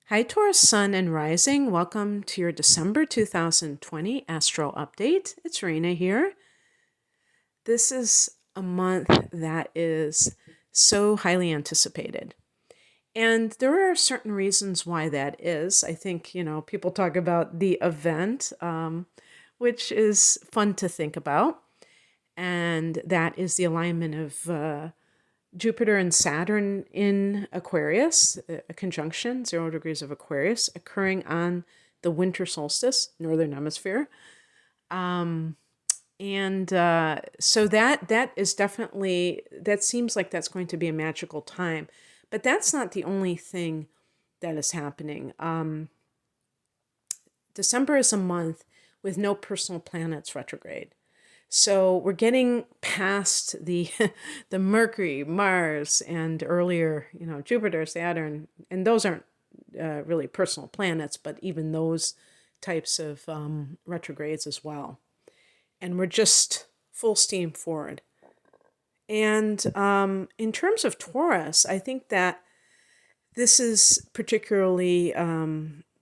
Hi, Taurus Sun and Rising. Welcome to your December 2020 Astro Update. It's Rena here. This is a month that is so highly anticipated. And there are certain reasons why that is. I think, people talk about the event, which is fun to think about. And that is the alignment of Jupiter and Saturn in Aquarius, a conjunction, 0 degrees of Aquarius, occurring on the winter solstice, northern hemisphere. So that is definitely, that seems like that's going to be a magical time. But that's not the only thing that is happening. December is a month with no personal planets retrograde. So we're getting past the the Mercury, Mars, and earlier, Jupiter, Saturn, and those aren't really personal planets, but even those types of retrogrades as well. And we're just full steam forward. And in terms of Taurus, I think that this is particularly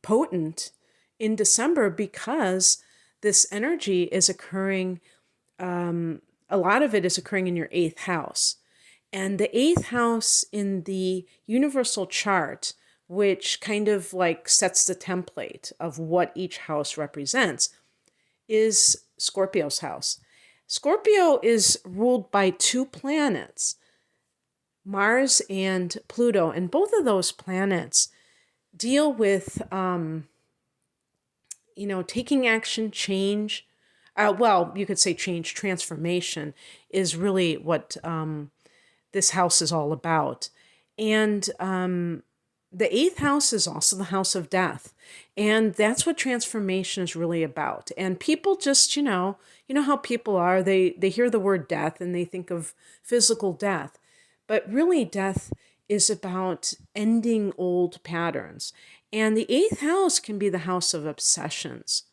potent in December because this energy is occurring. A lot of it is occurring in your 8th house. And the 8th house in the universal chart, which kind of like sets the template of what each house represents, is Scorpio's house. Scorpio is ruled by 2 planets, Mars and Pluto, and both of those planets deal with, taking action, change. You could say change, transformation is really what this house is all about. And the 8th house is also the house of death. And that's what transformation is really about. And people just, how people are, they hear the word death and they think of physical death. But really, death is about ending old patterns. And the 8th house can be the house of obsessions.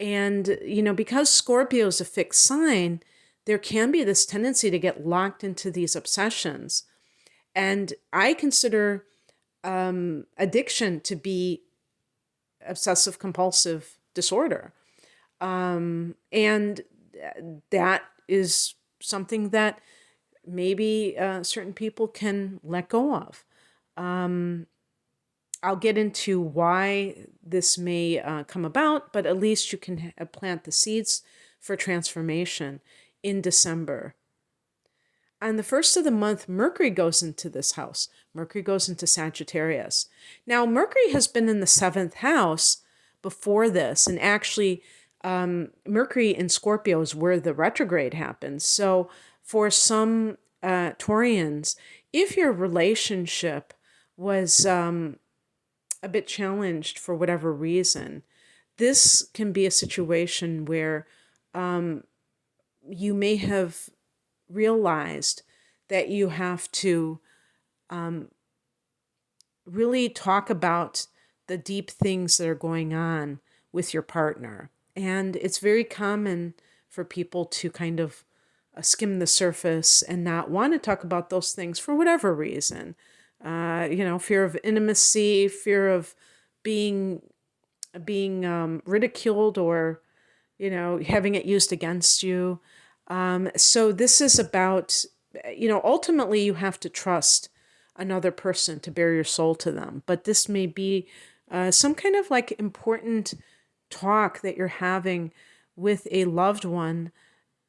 And, because Scorpio is a fixed sign, there can be this tendency to get locked into these obsessions. And I consider addiction to be obsessive compulsive disorder. And that is something that maybe certain people can let go of. I'll get into why this may come about, but at least you can plant the seeds for transformation in December. On the first of the month, Mercury goes into this house. Mercury goes into Sagittarius. Now, Mercury has been in the 7th house before this, and actually, Mercury in Scorpio is where the retrograde happens. So for some Taurians, if your relationship was a bit challenged for whatever reason, this can be a situation where you may have realized that you have to really talk about the deep things that are going on with your partner. And it's very common for people to kind of skim the surface and not want to talk about those things for whatever reason. Fear of intimacy, fear of being ridiculed or, having it used against you. So this is about, ultimately you have to trust another person to bare your soul to them. But this may be some kind of like important talk that you're having with a loved one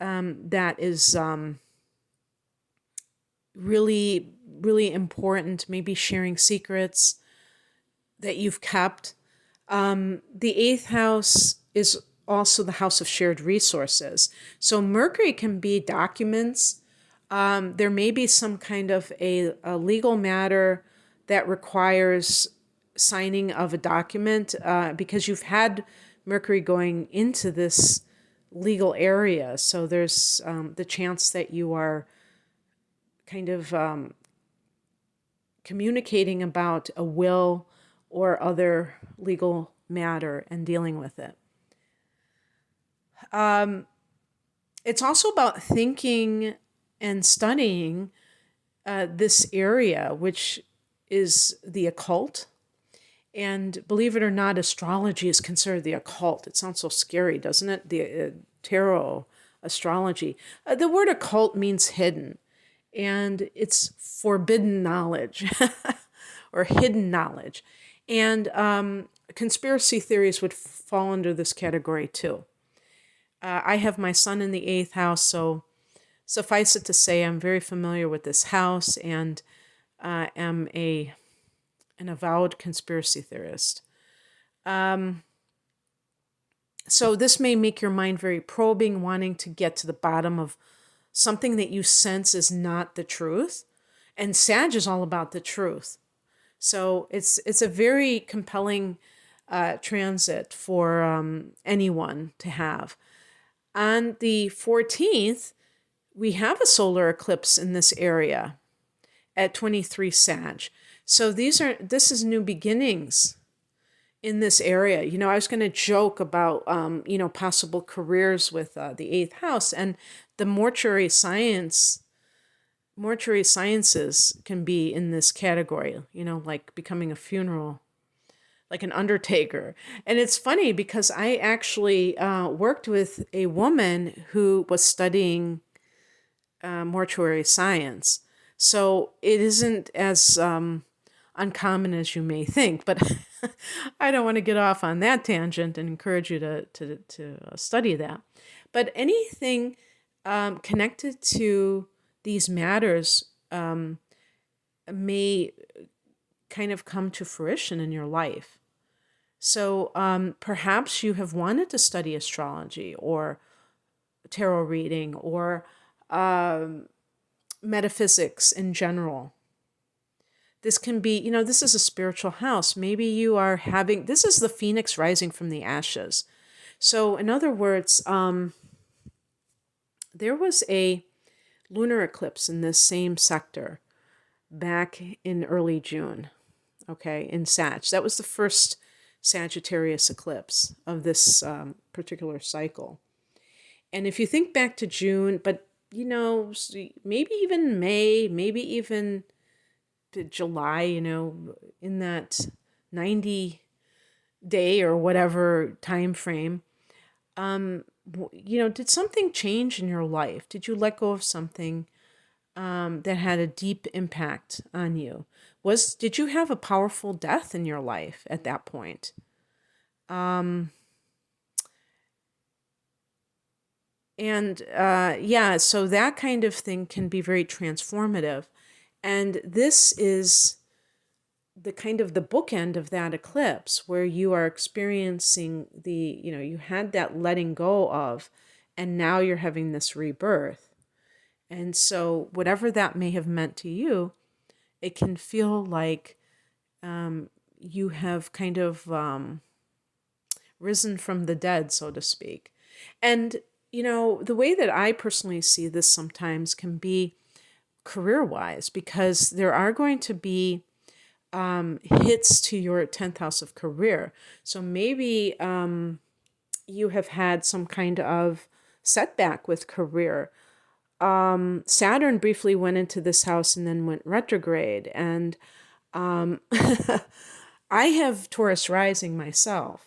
that is really, really important, maybe sharing secrets that you've kept. The 8th house is also the house of shared resources. So Mercury can be documents. There may be some kind of a legal matter that requires signing of a document because you've had Mercury going into this legal area. So there's the chance that you are kind of communicating about a will or other legal matter and dealing with it. It's also about thinking and studying this area, which is the occult And believe it or not, astrology is considered the occult. It sounds so scary, doesn't it? The tarot, astrology. The word occult means hidden, and it's forbidden knowledge or hidden knowledge. And conspiracy theories would fall under this category too. I have my son in the eighth house, so suffice it to say, I'm very familiar with this house and am an avowed conspiracy theorist. So this may make your mind very probing, wanting to get to the bottom of something that you sense is not the truth. And Sag is all about the truth. So it's a very compelling transit for anyone to have. On the 14th, we have a solar eclipse in this area at 23 Sag. So this is new beginnings in this area. You know, I was going to joke about, possible careers with the eighth house, and the mortuary sciences can be in this category, like becoming a funeral, like an undertaker. And it's funny because I actually worked with a woman who was studying mortuary science. So it isn't as uncommon as you may think, but I don't want to get off on that tangent and encourage you to study that. But anything connected to these matters may kind of come to fruition in your life. So perhaps you have wanted to study astrology or tarot reading or metaphysics in general. This can be, this is a spiritual house. Maybe you are this is the phoenix rising from the ashes. So in other words, there was a lunar eclipse in this same sector back in early June, okay, in Sag. That was the first Sagittarius eclipse of this particular cycle. And if you think back to June, but maybe even May, maybe even July, in that 90 day or whatever time frame, did something change in your life? Did you let go of something that had a deep impact on you? Did you have a powerful death in your life at that point? So that kind of thing can be very transformative. And this is the kind of the bookend of that eclipse where you are experiencing you had that letting go of, and now you're having this rebirth. And so whatever that may have meant to you, it can feel like you have kind of risen from the dead, so to speak. And, the way that I personally see this sometimes can be career-wise, because there are going to be hits to your 10th house of career. So maybe you have had some kind of setback with career. Saturn briefly went into this house and then went retrograde. And I have Taurus rising myself,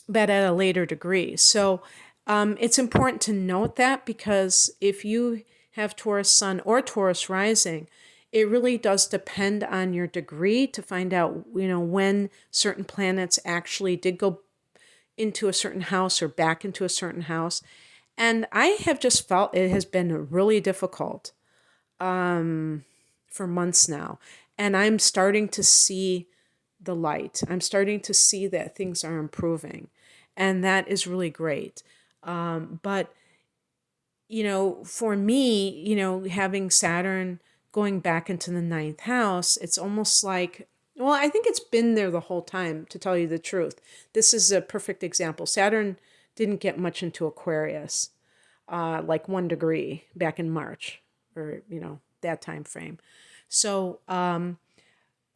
but at a later degree. So it's important to note that, because if you have Taurus sun or Taurus rising, it really does depend on your degree to find out, when certain planets actually did go into a certain house or back into a certain house. And I have just felt it has been really difficult for months now. And I'm starting to see the light. I'm starting to see that things are improving. And that is really great. But for me, having Saturn going back into the ninth house, it's almost like, well, I think it's been there the whole time, to tell you the truth. This is a perfect example. Saturn didn't get much into Aquarius, like 1 degree back in March, or, that time frame. So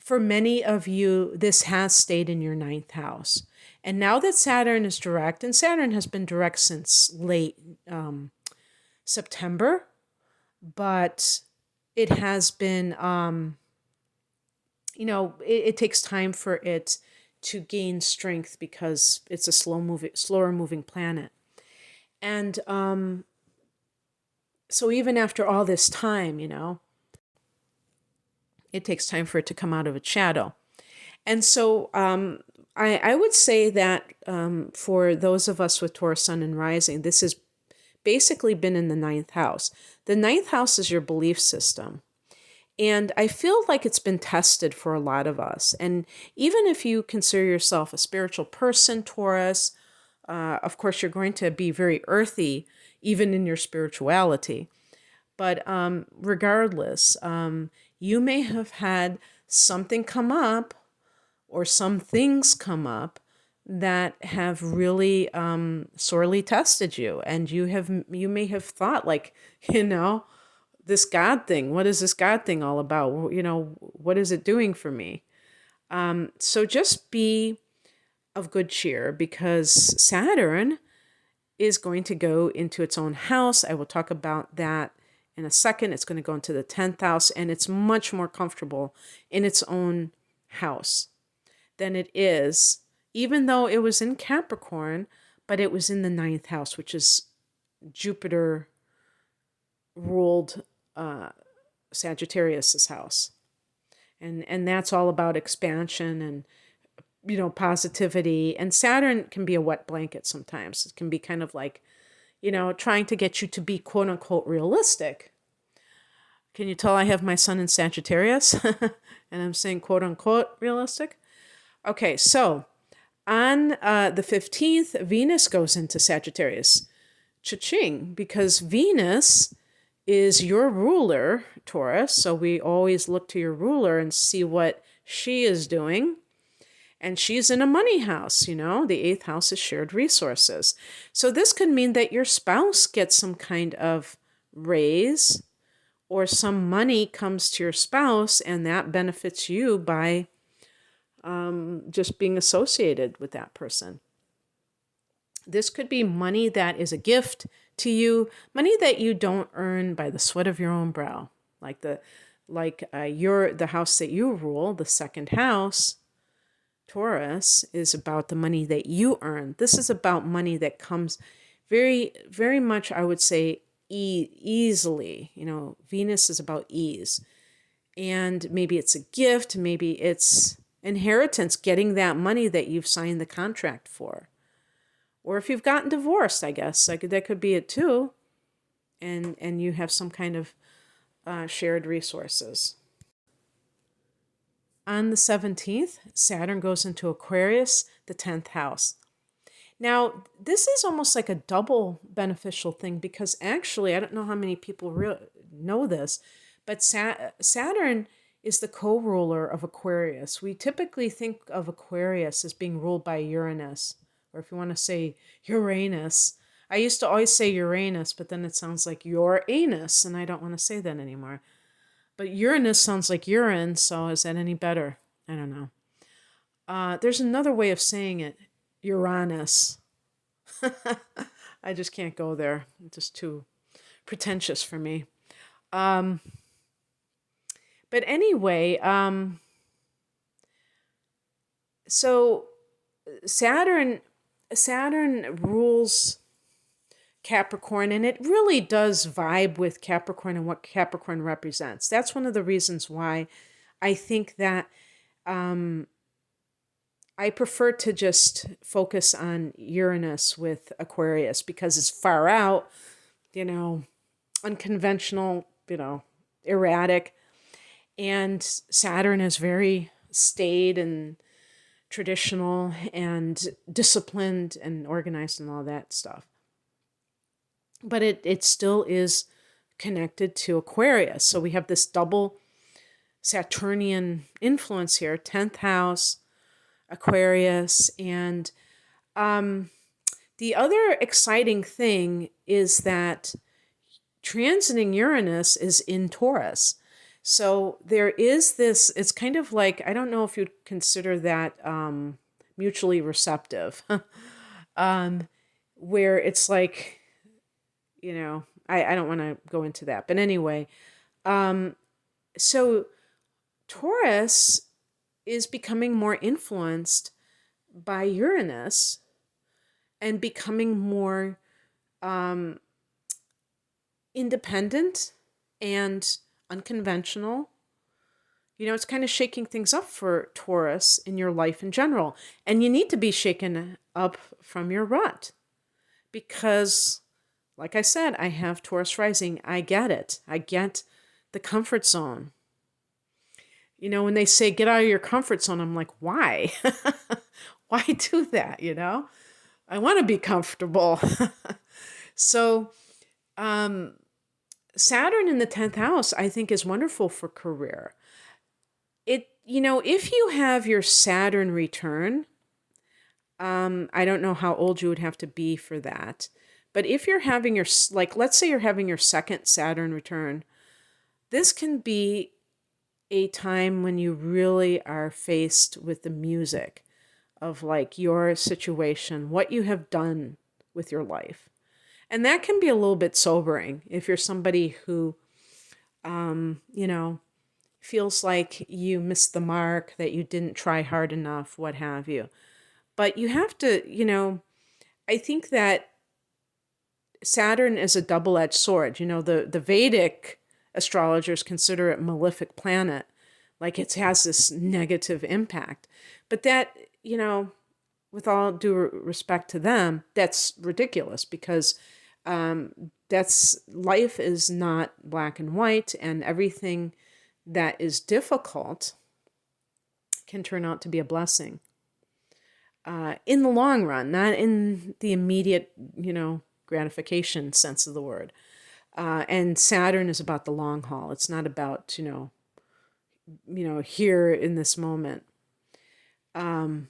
for many of you, this has stayed in your ninth house. And now that Saturn is direct, and Saturn has been direct since late September, but it has been it takes time for it to gain strength because it's a slower moving planet. And so even after all this time, it takes time for it to come out of its shadow. And so I would say that for those of us with Taurus Sun and Rising, this has basically been in the ninth house. The ninth house is your belief system. And I feel like it's been tested for a lot of us. And even if you consider yourself a spiritual person, Taurus, of course, you're going to be very earthy, even in your spirituality. But regardless, you may have had something come up or some things come up that have really sorely tested you. And you may have thought like, this God thing, what is this God thing all about? What is it doing for me? So just be of good cheer because Saturn is going to go into its own house. I will talk about that in a second. It's going to go into the 10th house, and it's much more comfortable in its own house than it is, even though it was in Capricorn, but it was in the 9th house, which is Jupiter ruled Sagittarius's house. And that's all about expansion and, positivity. And Saturn can be a wet blanket sometimes. It can be kind of like, trying to get you to be quote unquote realistic. Can you tell I have my sun in Sagittarius? And I'm saying quote unquote realistic? Okay, so on the 15th, Venus goes into Sagittarius. Cha-ching, because Venus is your ruler, Taurus. So we always look to your ruler and see what she is doing. And she's in a money house, the 8th house is shared resources. So this could mean that your spouse gets some kind of raise or some money comes to your spouse and that benefits you by just being associated with that person. This could be money that is a gift to you, money that you don't earn by the sweat of your own brow, like the house that you rule, the 2nd house, Taurus, is about the money that you earn. This is about money that comes very, very much, I would say, easily. Venus is about ease, and maybe it's a gift, maybe it's inheritance, getting that money that you've signed the contract for. Or if you've gotten divorced, I guess that could be it too. And you have some kind of shared resources. On the 17th, Saturn goes into Aquarius, the 10th house. Now, this is almost like a double beneficial thing because actually, I don't know how many people know this, but Saturn is the co-ruler of Aquarius. We typically think of Aquarius as being ruled by Uranus, or if you want to say Uranus. I used to always say Uranus, but then it sounds like your anus, and I don't want to say that anymore. But Uranus sounds like urine, so is that any better? I don't know. There's another way of saying it, Uranus. I just can't go there. It's just too pretentious for me. But anyway, so Saturn rules Capricorn, and it really does vibe with Capricorn and what Capricorn represents. That's one of the reasons why I think that I prefer to just focus on Uranus with Aquarius because it's far out, unconventional, erratic. And Saturn is very staid and traditional and disciplined and organized and all that stuff. But it still is connected to Aquarius. So we have this double Saturnian influence here, 10th house, Aquarius. And the other exciting thing is that transiting Uranus is in Taurus. So there is this, it's kind of like, I don't know if you'd consider that mutually receptive, where it's like, I don't want to go into that. But anyway, so Taurus is becoming more influenced by Uranus and becoming more independent and unconventional. It's kind of shaking things up for Taurus in your life in general. And you need to be shaken up from your rut because, like I said, I have Taurus rising. I get it. I get the comfort zone. When they say get out of your comfort zone, I'm like, why? Why do that? I want to be comfortable. So, Saturn in the 10th house, I think, is wonderful for career. If you have your Saturn return, I don't know how old you would have to be for that. But if you're having let's say you're having your second Saturn return, this can be a time when you really are faced with the music of your situation, what you have done with your life. And that can be a little bit sobering if you're somebody who, feels like you missed the mark, that you didn't try hard enough, what have you. But you have to, I think that Saturn is a double-edged sword. The Vedic astrologers consider it malefic planet, like it has this negative impact. But that, with all due respect to them, that's ridiculous because life is not black and white, and everything that is difficult can turn out to be a blessing in the long run, not in the immediate, gratification sense of the word. And Saturn is about the long haul. It's not about, here in this moment. And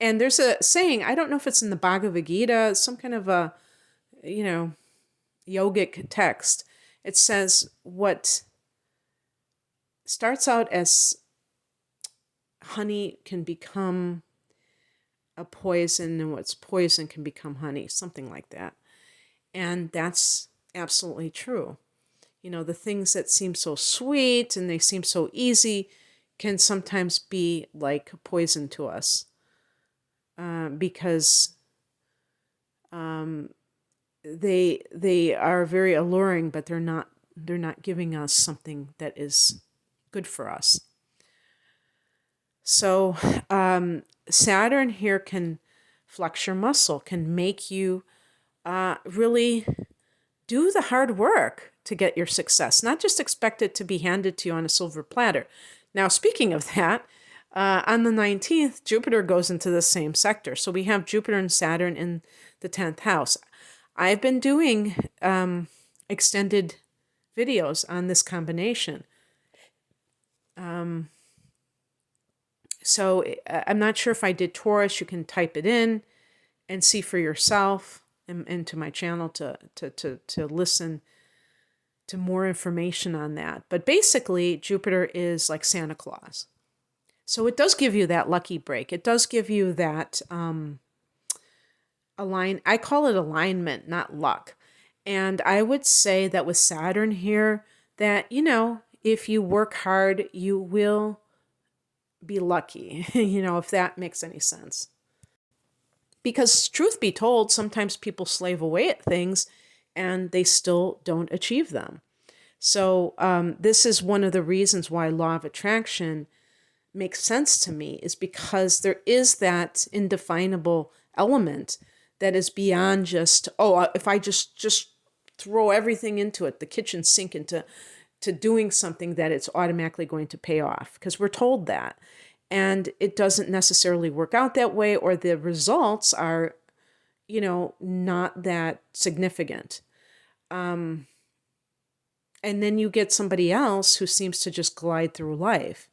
there's a saying, I don't know if it's in the Bhagavad Gita, some kind of a, yogic text. It says what starts out as honey can become a poison, and what's poison can become honey, something like that. And that's absolutely true. The things that seem so sweet and they seem so easy can sometimes be like poison to us because they are very alluring, but they're not giving us something that is good for us. So Saturn here can flex your muscle, can make you really do the hard work to get your success, not just expect it to be handed to you on a silver platter. Now, speaking of that, on the 19th, Jupiter goes into the same sector. So we have Jupiter and Saturn in the 10th house. I've been doing extended videos on this combination. So I'm not sure if I did Taurus. You can type it in and see for yourself, and to my channel to listen to more information on that. But basically, Jupiter is like Santa Claus. So it does give you that lucky break. It does give you that I call it alignment, not luck. And I would say that with Saturn here, that, if you work hard, you will be lucky, if that makes any sense. Because truth be told, sometimes people slave away at things and they still don't achieve them. So this is one of the reasons why law of attraction makes sense to me, is because there is that indefinable element that is beyond just, if I just throw everything into it, the kitchen sink into doing something, that it's automatically going to pay off, because we're told that. And it doesn't necessarily work out that way, or the results are, not that significant. And then you get somebody else who seems to just glide through life,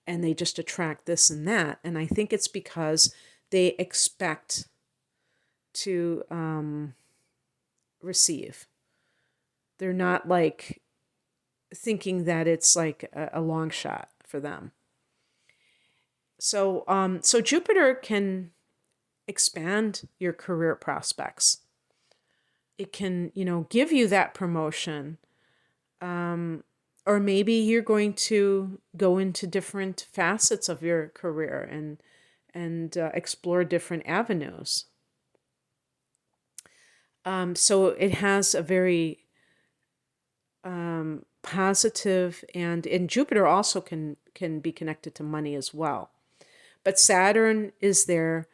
and they just attract this and that. And I think it's because they expect to receive. They're not thinking that it's like a long shot for them. So Jupiter can expand your career prospects. It can, give you that promotion, Or maybe you're going to go into different facets of your career and explore different avenues. So it has a very positive, and Jupiter also can be connected to money as well. But Saturn is there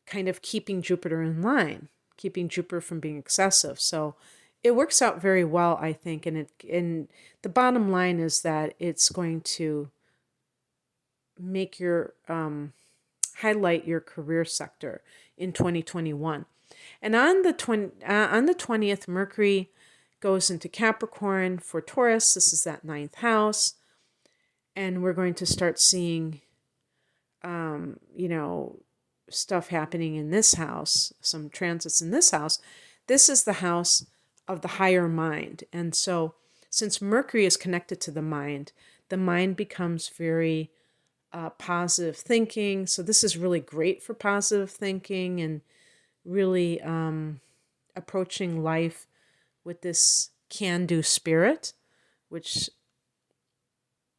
kind of keeping Jupiter in line, keeping Jupiter from being excessive. So it works out very well, I think. And the bottom line is that it's going to make your highlight your career sector in 2021. And on the 20th, Mercury goes into Capricorn for Taurus. This is that 9th house. And we're going to start seeing, stuff happening in this house, some transits in this house. This is the house of the higher mind. And so since Mercury is connected to the mind becomes very positive thinking. So this is really great for positive thinking and really approaching life with this can-do spirit, which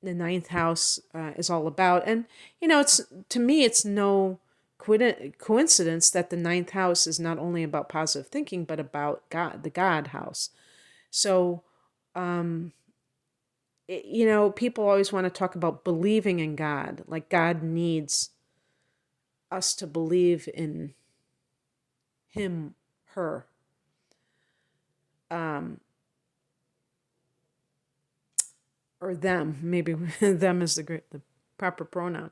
the 9th house is all about. And, it's, to me, it's no coincidence that the 9th house is not only about positive thinking, but about God, the God house. So, people always want to talk about believing in God, like God needs us to believe in him, her. Or them, maybe them is the proper pronoun.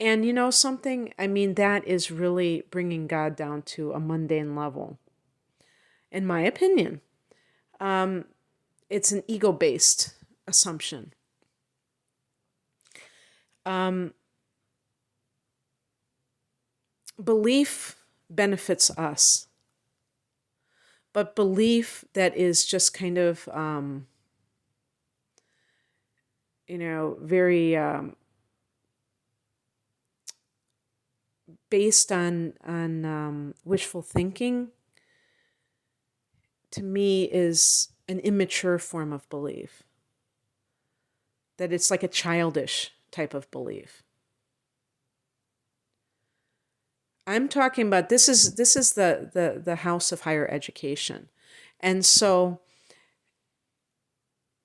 And something, that is really bringing God down to a mundane level, in my opinion. It's an ego-based assumption. Belief benefits us, but belief that is just kind of, very based on wishful thinking, to me is an immature form of belief. That it's like a childish type of belief. I'm talking about this is the house of higher education. And so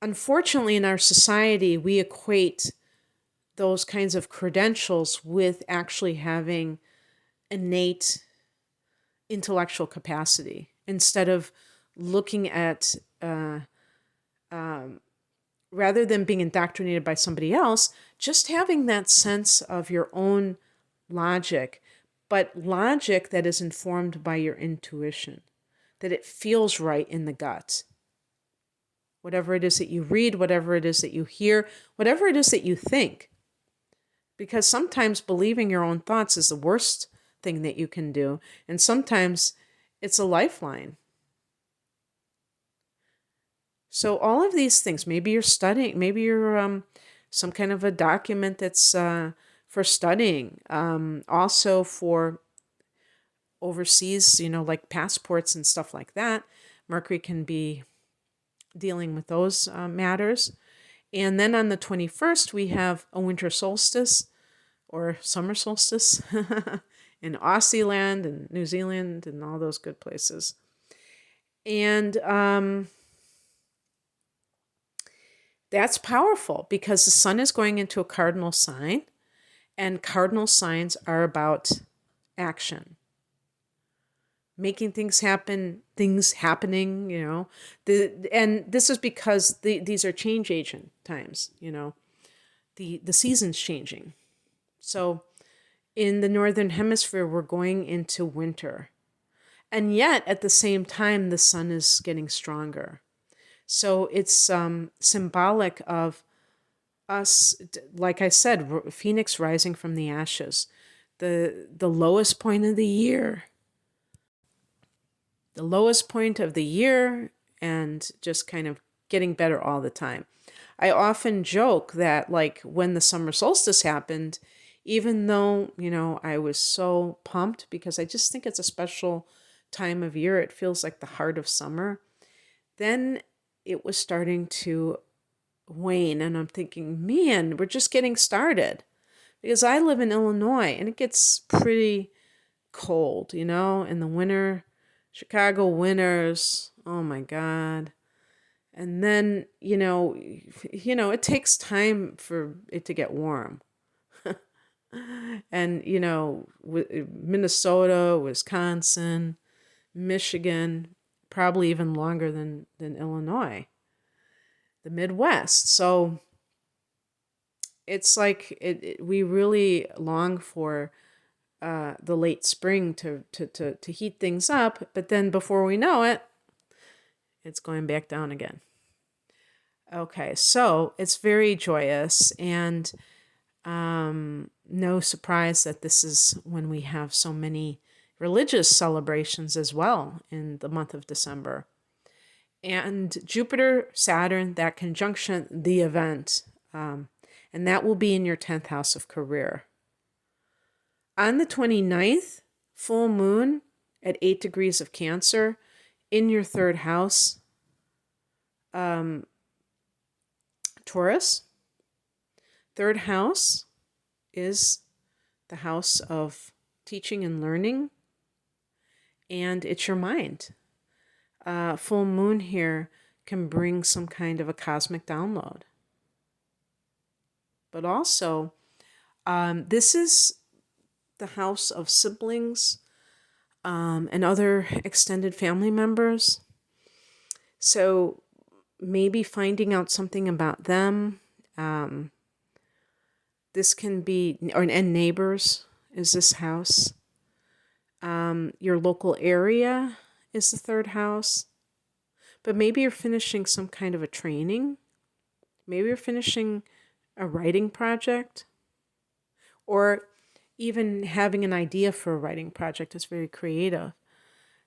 unfortunately in our society we equate those kinds of credentials with actually having innate intellectual capacity instead of looking at rather than being indoctrinated by somebody else, just having that sense of your own logic, but logic that is informed by your intuition, that it feels right in the gut. Whatever it is that you read, whatever it is that you hear, whatever it is that you think. Because sometimes believing your own thoughts is the worst thing that you can do, and sometimes it's a lifeline. So all of these things, maybe you're studying, maybe you're some kind of a document that's for studying, also for overseas, like passports and stuff like that. Mercury can be dealing with those matters. And then on the 21st, we have a winter solstice or summer solstice in Aussie land and New Zealand and all those good places. And that's powerful because the sun is going into a cardinal sign, and cardinal signs are about action. Making things happen, things happening, and this is because these are change agent times, the season's changing. So in the Northern Hemisphere, we're going into winter. And yet at the same time, the sun is getting stronger. So it's symbolic of us, like I said, Phoenix rising from the ashes, the lowest point of the year. The lowest point of the year and just kind of getting better all the time. I often joke that like when the summer solstice happened, even though, I was so pumped because I just think it's a special time of year. It feels like the heart of summer. Then it was starting to wane, and I'm thinking, man, we're just getting started. Because I live in Illinois and it gets pretty cold, in the winter. Chicago winters, oh my God. And then, it takes time for it to get warm. And, Minnesota, Wisconsin, Michigan, probably even longer than Illinois, the Midwest. So it's like we really long for the late spring to heat things up, but then before we know it, it's going back down again. Okay, so it's very joyous, and no surprise that this is when we have so many religious celebrations as well in the month of December. And Jupiter, Saturn, that conjunction, the event, and that will be in your 10th house of career. On the 29th, full moon at 8 degrees of Cancer in your 3rd house, Taurus. 3rd house is the house of teaching and learning, and it's your mind. Full moon here can bring some kind of a cosmic download. But also, this is the house of siblings and other extended family members. So maybe finding out something about them. This can be, and neighbors is this house. Your local area is the 3rd house. But maybe you're finishing some kind of a training. Maybe you're finishing a writing project. Or even having an idea for a writing project is very creative.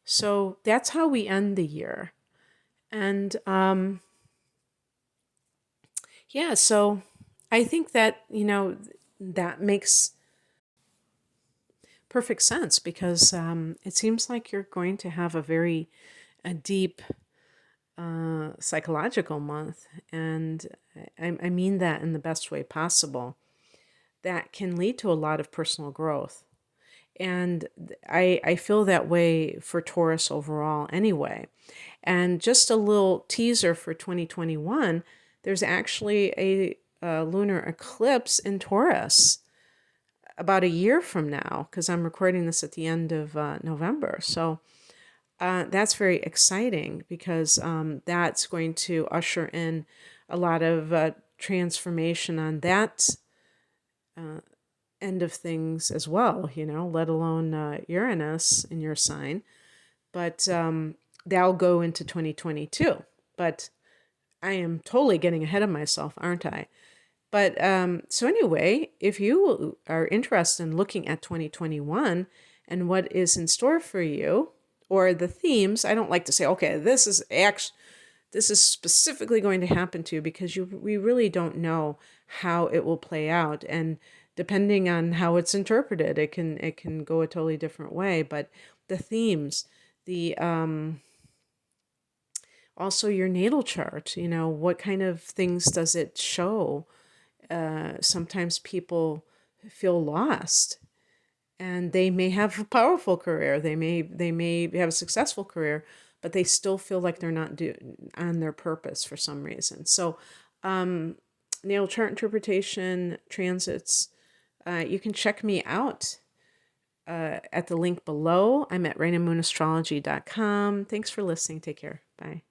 So that's how we end the year. And so I think that, that makes perfect sense, because it seems like you're going to have a deep psychological month. And I mean that in the best way possible. That can lead to a lot of personal growth. And I feel that way for Taurus overall anyway. And just a little teaser for 2021, there's actually a lunar eclipse in Taurus about a year from now, because I'm recording this at the end of November. So that's very exciting, because that's going to usher in a lot of transformation on that end of things as well, let alone Uranus in your sign. But that'll go into 2022. But I am totally getting ahead of myself, aren't I? But so anyway, if you are interested in looking at 2021 and what is in store for you, or the themes, I don't like to say, okay, this is specifically going to happen to you, because we really don't know how it will play out. And depending on how it's interpreted, it can go a totally different way. But the themes, the also your natal chart, what kind of things does it show? Sometimes people feel lost, and they may have a powerful career. They may have a successful career, but they still feel like they're not on their purpose for some reason. So, natal chart interpretation, transits. You can check me out at the link below. I'm at rainamoonAstrology.com. Thanks for listening. Take care. Bye.